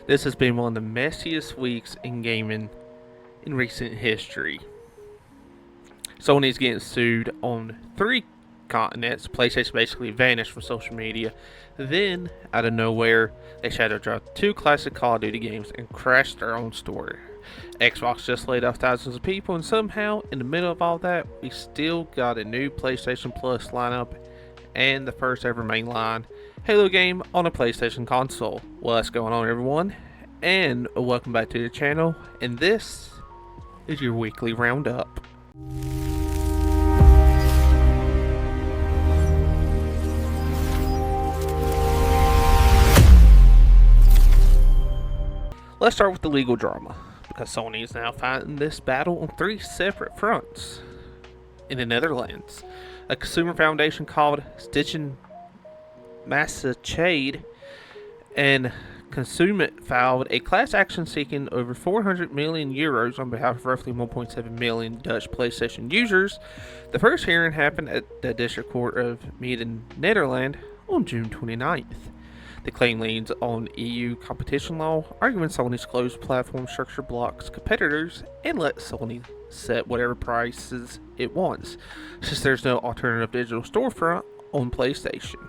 This has been one of the messiest weeks in gaming in recent history. Sony's getting sued on 3 continents. PlayStation basically vanished from social media. Then, out of nowhere, they shadow dropped 2 classic Call of Duty games and crashed their own store. Xbox just laid off thousands of people, and somehow, in the middle of all that, we still got a new PlayStation Plus lineup and the first ever mainline Halo game on a PlayStation console. What's going on, everyone? And welcome back to the channel, and this is your weekly roundup. Let's start with the legal drama, because Sony is now fighting this battle on 3 separate fronts. In the Netherlands, a consumer foundation called Stichting Massachusetts and Consument filed a class action seeking over 400 million euros on behalf of roughly 1.7 million Dutch PlayStation users. The first hearing happened at the District Court of Meeden, Netherlands on June 29th. The claim leans on EU competition law, arguing Sony's closed platform structure blocks competitors and lets Sony set whatever prices it wants, since there's no alternative digital storefront on PlayStation.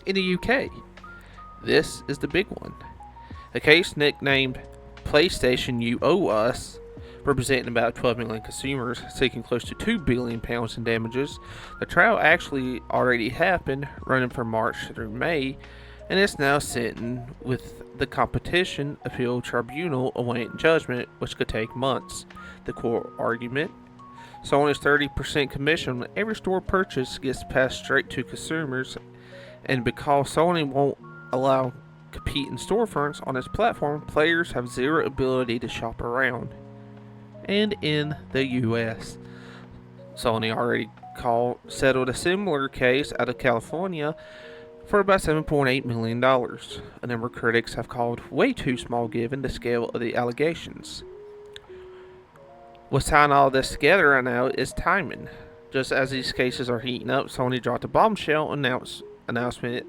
In the UK, this is the big one. A case nicknamed PlayStation You Owe Us, representing about 12 million consumers seeking close to £2 billion in damages. The trial actually already happened, running from March through May, and it's now sitting with the Competition Appeal Tribunal awaiting judgment, which could take months. The court argument: Sony's 30% commission on every store purchase gets passed straight to consumers, and because Sony won't allow competing storefronts on its platform, players have zero ability to shop around. And in the US, Sony already settled a similar case out of California for about $7.8 million. A number of critics have called way too small given the scale of the allegations. What's tying all this together right now is timing. Just as these cases are heating up, Sony dropped a bombshell announcement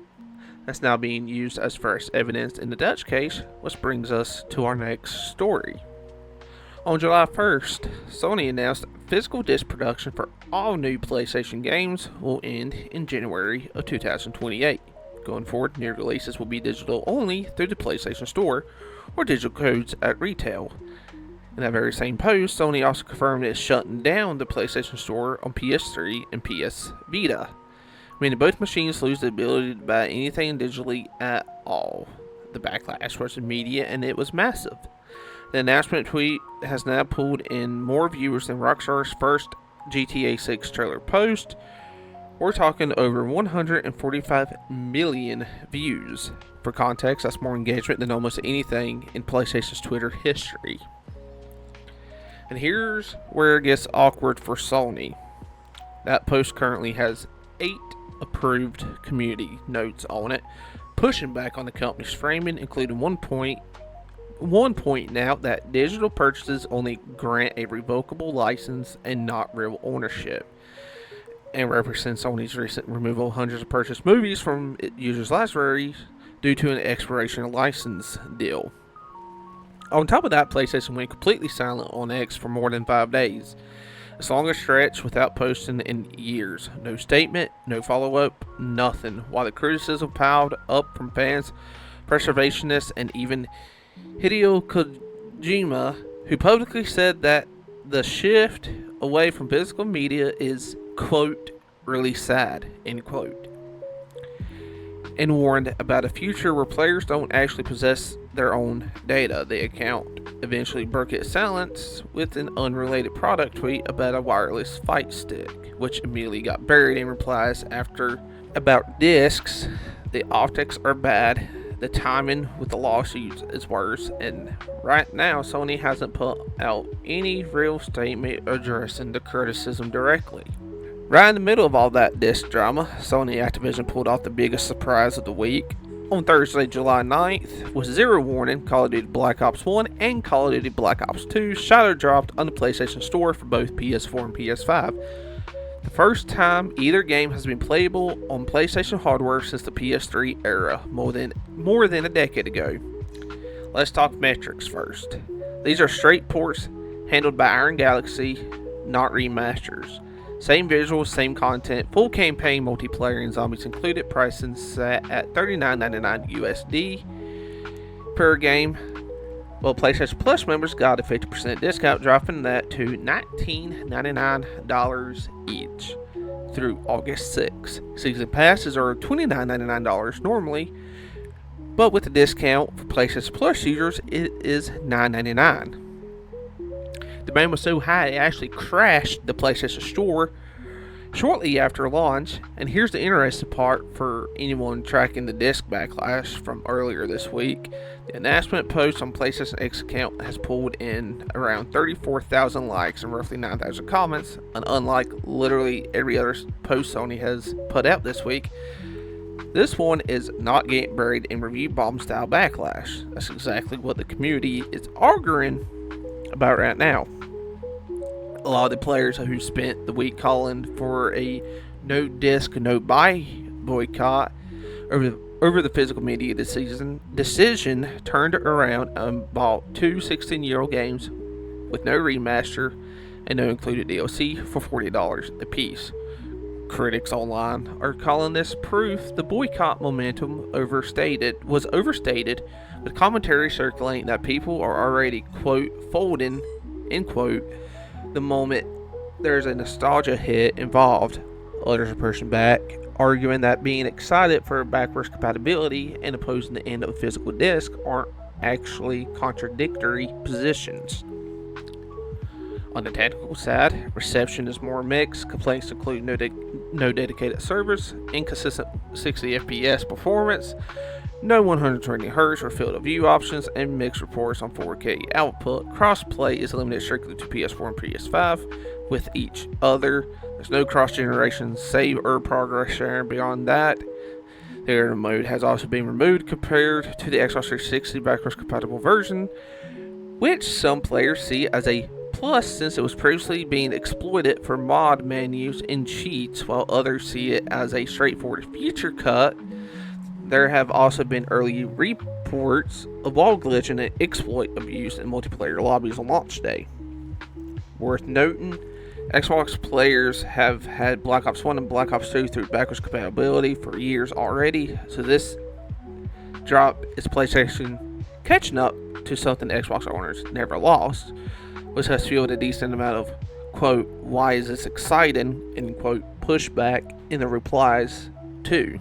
that's now being used as first evidence in the Dutch case, which brings us to our next story. On July 1st, Sony announced physical disc production for all new PlayStation games will end in January of 2028. Going forward, new releases will be digital only through the PlayStation Store or digital codes at retail. In that very same post, Sony also confirmed it's shutting down the PlayStation Store on PS3 and PS Vita, meaning both machines lose the ability to buy anything digitally at all. The backlash was immediate, and it was massive. The announcement tweet has now pulled in more viewers than Rockstar's first GTA 6 trailer post. We're talking over 145 million views. For context, that's more engagement than almost anything in PlayStation's Twitter history. And here's where it gets awkward for Sony. That post currently has 8 approved community notes on it, pushing back on the company's framing, including one point out that digital purchases only grant a revocable license and not real ownership, and represents Sony's recent removal of hundreds of purchased movies from users' libraries due to an expiration of license deal. On top of that, PlayStation went completely silent on X for more than 5 days. Its longest stretch without posting in years. No statement, no follow-up, nothing. While the criticism piled up from fans, preservationists, and even Hideo Kojima, who publicly said that the shift away from physical media is, quote, really sad, end quote, and warned about a future where players don't actually possess their own data. The account eventually broke its silence with an unrelated product tweet about a wireless fight stick, which immediately got buried in replies after about discs. The optics are bad, the timing with the lawsuits is worse, and right now Sony hasn't put out any real statement addressing the criticism directly. Right in the middle of all that disc drama, Sony Activision pulled off the biggest surprise of the week. On Thursday, July 9th, with zero warning, Call of Duty Black Ops 1 and Call of Duty Black Ops 2 shadow dropped on the PlayStation Store for both PS4 and PS5. The first time either game has been playable on PlayStation hardware since the PS3 era, more than a decade ago. Let's talk metrics first. These are straight ports handled by Iron Galaxy, not remasters. Same visuals, same content, full campaign, multiplayer, and zombies included. Pricing set at $39.99 USD per game. Well, PlayStation Plus members got a 50% discount, dropping that to $19.99 each through August 6th. Season passes are $29.99 normally, but with the discount for PlayStation Plus users, it is $9.99. Demand was so high it actually crashed the PlayStation Store shortly after launch. And here's the interesting part for anyone tracking the disc backlash from earlier this week. The announcement post on PlayStation X account has pulled in around 34,000 likes and roughly 9,000 comments, and unlike literally every other post Sony has put out this week, this one is not getting buried in review bomb style backlash. That's exactly what the community is arguing about right now. A lot of the players who spent the week calling for a no disc, no buy boycott over the physical media decision turned around and bought two 16-year-old games with no remaster and no included DLC for $40 a piece. Critics online are calling this proof the boycott momentum was overstated, with commentary circulating that people are already, quote, folding, end quote, the moment there's a nostalgia hit involved. Others are pushing back, arguing that being excited for backwards compatibility and opposing the end of a physical disc aren't actually contradictory positions. On the technical side, reception is more mixed. Complaints include no dedicated servers, inconsistent 60 FPS performance, no 120 Hz or field of view options, and mixed reports on 4K output. Crossplay is limited strictly to PS4 and PS5 with each other. There's no cross-generation save or progress sharing beyond that. The error mode has also been removed compared to the Xbox 360 backwards compatible version, which some players see as a plus since it was previously being exploited for mod menus and cheats, while others see it as a straightforward feature cut. There have also been early reports of wall glitching and exploit abuse in multiplayer lobbies on launch day. Worth noting, Xbox players have had Black Ops 1 and Black Ops 2 through backwards compatibility for years already, so this drop is PlayStation catching up to something Xbox owners never lost, which has fueled a decent amount of, quote, why is this exciting, end quote, pushback in the replies too.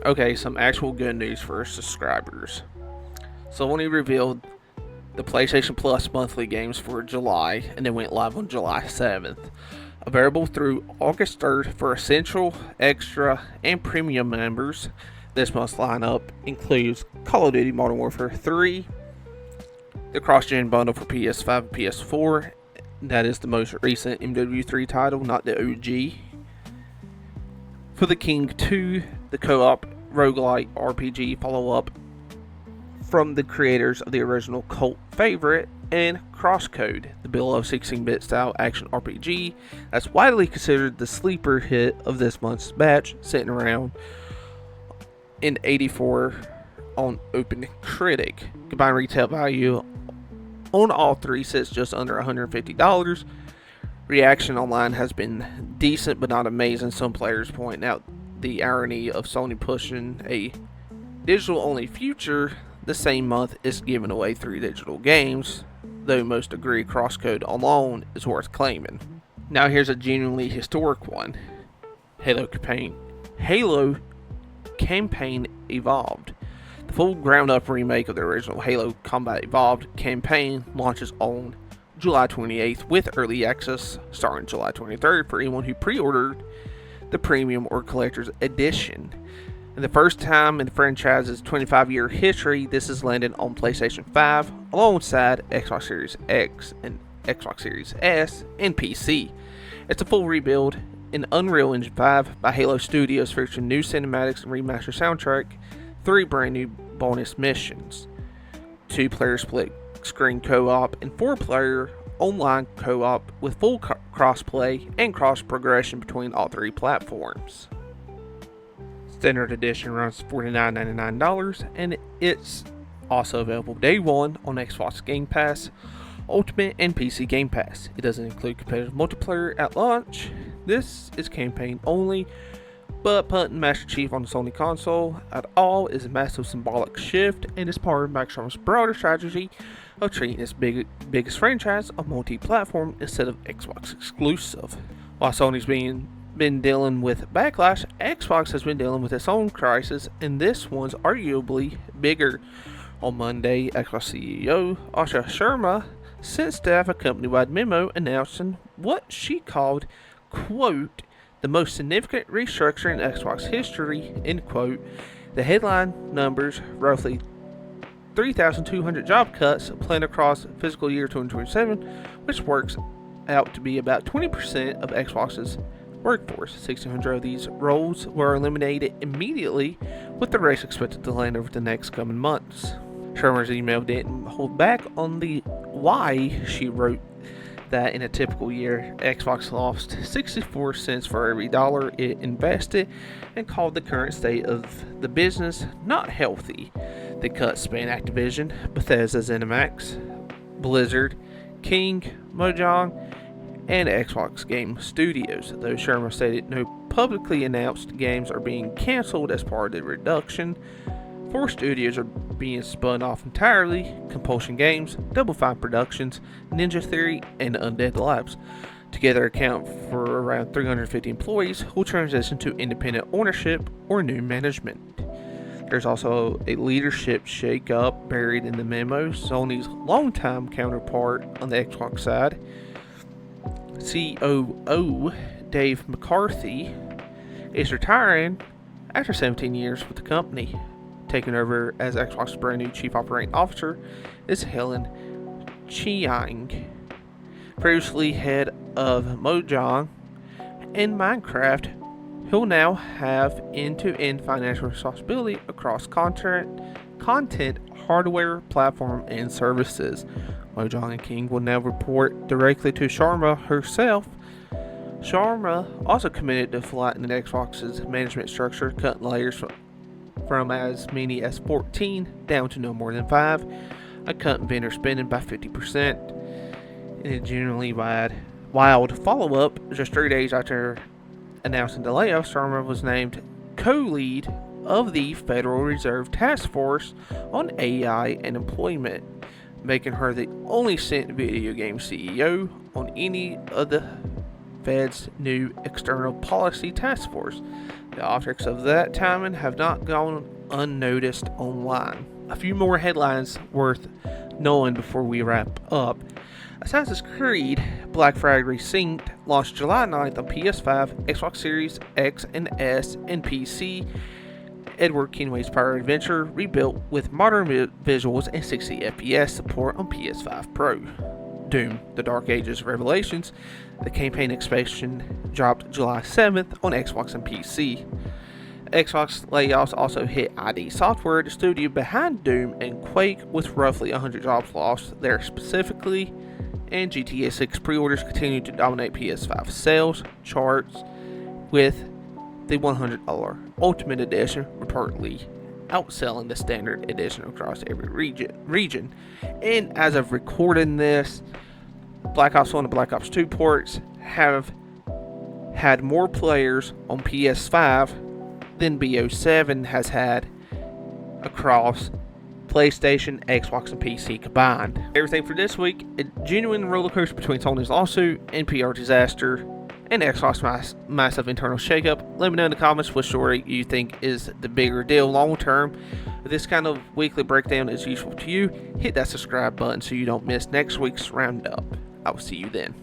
Okay, some actual good news for subscribers. Sony revealed the PlayStation Plus monthly games for July, and then went live on July 7th. Available through August 3rd for Essential, Extra, and Premium members. This month's lineup includes Call of Duty Modern Warfare 3, the cross-gen bundle for PS5 and PS4. That is the most recent MW3 title, not the OG. For the King 2, the co-op roguelite RPG follow-up from the creators of the original cult favorite, and CrossCode, the below 16-bit style action RPG that's widely considered the sleeper hit of this month's batch, sitting around in 84 on Open Critic. Combined retail value on all three sits just under $150. Reaction online has been decent but not amazing. Some players point out the irony of Sony pushing a digital-only future the same month it's giving away 3 digital games, though most agree CrossCode alone is worth claiming. Now here's a genuinely historic one. Halo Campaign Evolved. The full ground-up remake of the original Halo Combat Evolved campaign launches on July 28th with early access starting July 23rd for anyone who pre-ordered the premium or collector's edition. And the first time in the franchise's 25-year history, this is landed on PlayStation 5 alongside Xbox Series X and Xbox Series S and PC. It's a full rebuild in Unreal Engine 5 by Halo Studios, featuring new cinematics and remastered soundtrack, 3 brand new bonus missions, 2-player split screen co-op, and 4-player online co-op with full cross-play and cross-progression between all 3 platforms. Standard edition runs $49.99, and it's Also available day one on Xbox Game Pass, Ultimate, and PC Game Pass. It doesn't include competitive multiplayer at launch. This is campaign only, but putting Master Chief on the Sony console at all is a massive symbolic shift and is part of Microsoft's broader strategy of treating its biggest franchise a multi-platform instead of Xbox exclusive. While Sony's been dealing with backlash, Xbox has been dealing with its own crisis, and this one's arguably bigger. On Monday, Xbox CEO Asha Sharma sent staff a company-wide memo announcing what she called, quote, the most significant restructure in Xbox history, end quote. The headline numbers roughly 3,200 job cuts planned across fiscal year 2027, which works out to be about 20% of Xbox's workforce. 1,600 of these roles were eliminated immediately, with the rest expected to land over the next coming months. Shermer's email didn't hold back on the why. She wrote that in a typical year, Xbox lost 64 cents for every dollar it invested and called the current state of the business not healthy. The cuts span Activision, Bethesda, ZeniMax, Blizzard, King, Mojang, and Xbox Game Studios. Though Sharma stated no publicly announced games are being cancelled as part of the reduction, 4 studios are being spun off entirely: Compulsion Games, Double Fine Productions, Ninja Theory, and Undead Labs. Together account for around 350 employees who will transition to independent ownership or new management. There's also a leadership shake-up buried in the memo. Sony's longtime counterpart on the Xbox side, COO Dave McCarthy, is retiring after 17 years with the company. Taking over as Xbox's brand new Chief Operating Officer is Helen Chiang, previously head of Mojang and Minecraft. He'll now have end-to-end financial responsibility across content, hardware, platform, and services. Mojang and King will now report directly to Sharma herself. Sharma also committed to flattening Xbox's management structure, cutting layers from as many as 14 down to no more than 5, and cutting vendor spending by 50%. In a genuinely wild follow-up, just 3 days after announcing the layoffs, Sharma was named co-lead of the Federal Reserve Task Force on AI and Employment, making her the only sent video game CEO on any of the Fed's new external policy task force. The optics of that timing have not gone unnoticed online. A few more headlines worth knowing before we wrap up. Assassin's Creed Black Flag Resynced launched July 9th on PS5, Xbox Series X and S, and PC. Edward Kenway's Pirate Adventure rebuilt with modern visuals and 60 FPS support on PS5 Pro. Doom: The Dark Ages Revelations, the campaign expansion, dropped July 7th on Xbox and PC. Xbox layoffs also hit ID Software, the studio behind Doom and Quake, with roughly 100 jobs lost there specifically, and GTA 6 pre-orders continue to dominate PS5 sales charts, with the $100 Ultimate Edition reportedly outselling the Standard Edition across every region. And as of recording this, Black Ops 1 and Black Ops 2 ports have had more players on PS5 than BO7 has had across PlayStation, Xbox, and PC combined. Everything for this week: a genuine rollercoaster between Sony's lawsuit, NPR disaster, and Xbox massive internal shakeup. Let me know in the comments which story you think is the bigger deal long term. If this kind of weekly breakdown is useful to you, hit that subscribe button so you don't miss next week's roundup. I will see you then.